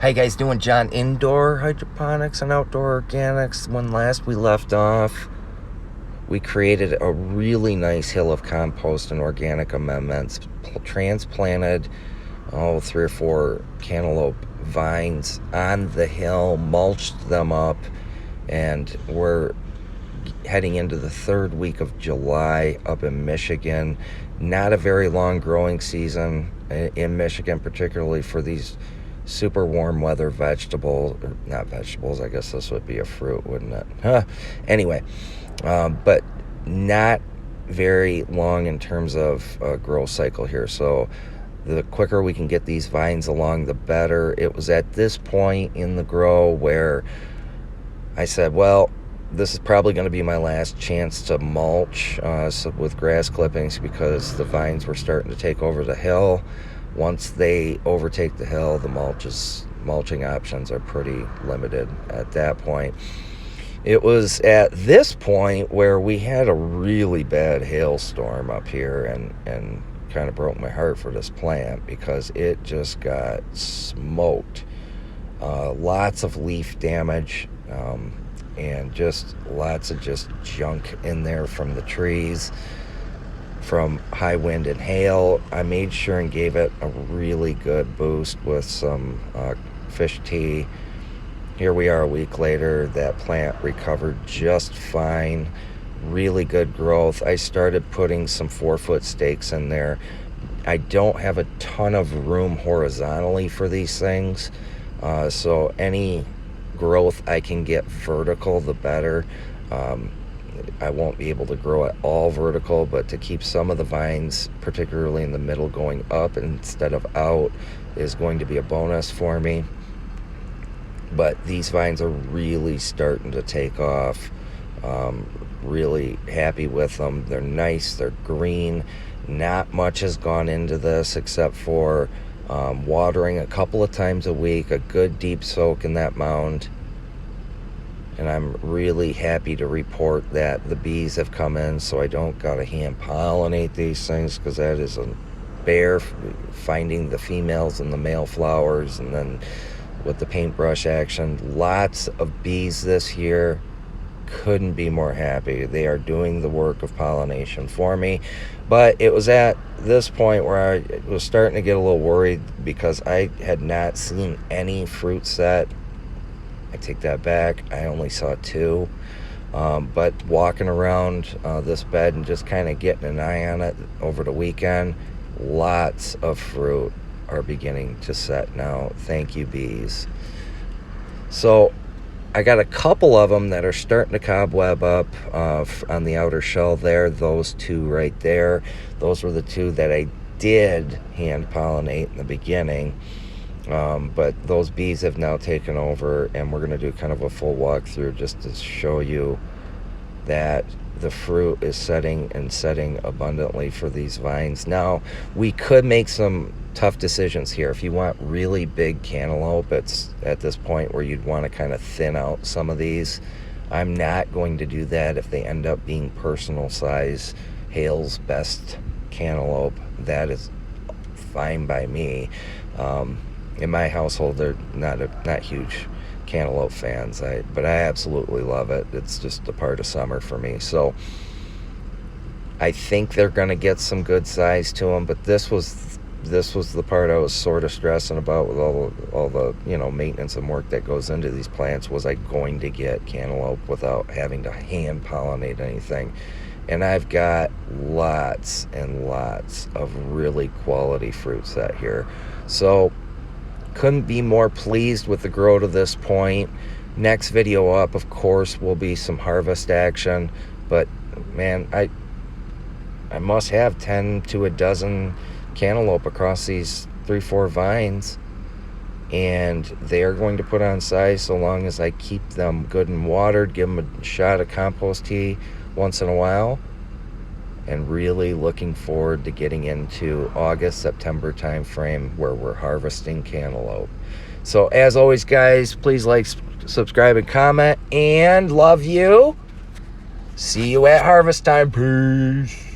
How you guys doing? John, indoor hydroponics and outdoor organics. When last we left off, we created a really nice hill of compost and organic amendments, transplanted 3 or 4 cantaloupe vines on the hill, mulched them up, and we're heading into the 3rd week of July up in Michigan. Not a very long growing season in Michigan, particularly for these super warm weather not vegetables, I guess this would be a fruit, wouldn't it? Anyway, but not very long in terms of growth cycle here. So the quicker we can get these vines along, the better. It was at this point in the grow where I said, well, this is probably going to be my last chance to mulch with grass clippings, because the vines were starting to take over the hill. Once they overtake the hill, the mulching options are pretty limited at that point. It was at this point where we had a really bad hailstorm up here, and kind of broke my heart for this plant because it just got smoked. Lots of leaf damage, and just lots of just junk in there from the trees, from high wind and hail. I made sure and gave it a really good boost with some fish tea. Here we are a week later. That plant recovered just fine. Really good growth. I started putting some 4-foot stakes in there. I don't have a ton of room horizontally for these things, so any growth I can get vertical, the better. I won't be able to grow it all vertical, but to keep some of the vines, particularly in the middle, going up instead of out is going to be a bonus for me. But these vines are really starting to take off. Really happy with them. They're nice, they're green. Not much has gone into this except for watering a couple of times a week, a good deep soak in that mound. And I'm really happy to report that the bees have come in, so I don't gotta hand pollinate these things, because that is a bear, finding the females and the male flowers, and then with the paintbrush action. Lots of bees this year. Couldn't be more happy. They are doing the work of pollination for me. But it was at this point where I was starting to get a little worried, because I had not seen any fruit set. I take that back. I only saw 2. But walking around this bed and just kind of getting an eye on it over the weekend, lots of fruit are beginning to set now. Thank you, bees. So I got a couple of them that are starting to cobweb up on the outer shell there. Those 2 right there. Those were the 2 that I did hand pollinate in the beginning. But those bees have now taken over, and we're going to do kind of a full walkthrough just to show you that the fruit is setting abundantly for these vines. Now, we could make some tough decisions here. If you want really big cantaloupe, it's at this point where you'd want to kind of thin out some of these. I'm not going to do that if they end up being personal size. Hale's best cantaloupe, that is fine by me. In my household, they're not huge cantaloupe fans, but I absolutely love it. It's just a part of summer for me. So I think they're going to get some good size to them, but this was the part I was sort of stressing about with all the maintenance and work that goes into these plants. Was I going to get cantaloupe without having to hand pollinate anything? And I've got lots and lots of really quality fruit set here. So couldn't be more pleased with the grow to this point. Next video up, of course, will be some harvest action. But man, I must have 10 to a dozen cantaloupe across these 3-4 vines, and they are going to put on size so long as I keep them good and watered, give them a shot of compost tea once in a while. And really looking forward to getting into August, September time frame where we're harvesting cantaloupe. So as always, guys, please like, subscribe, and comment, and love you. See you at harvest time. Peace.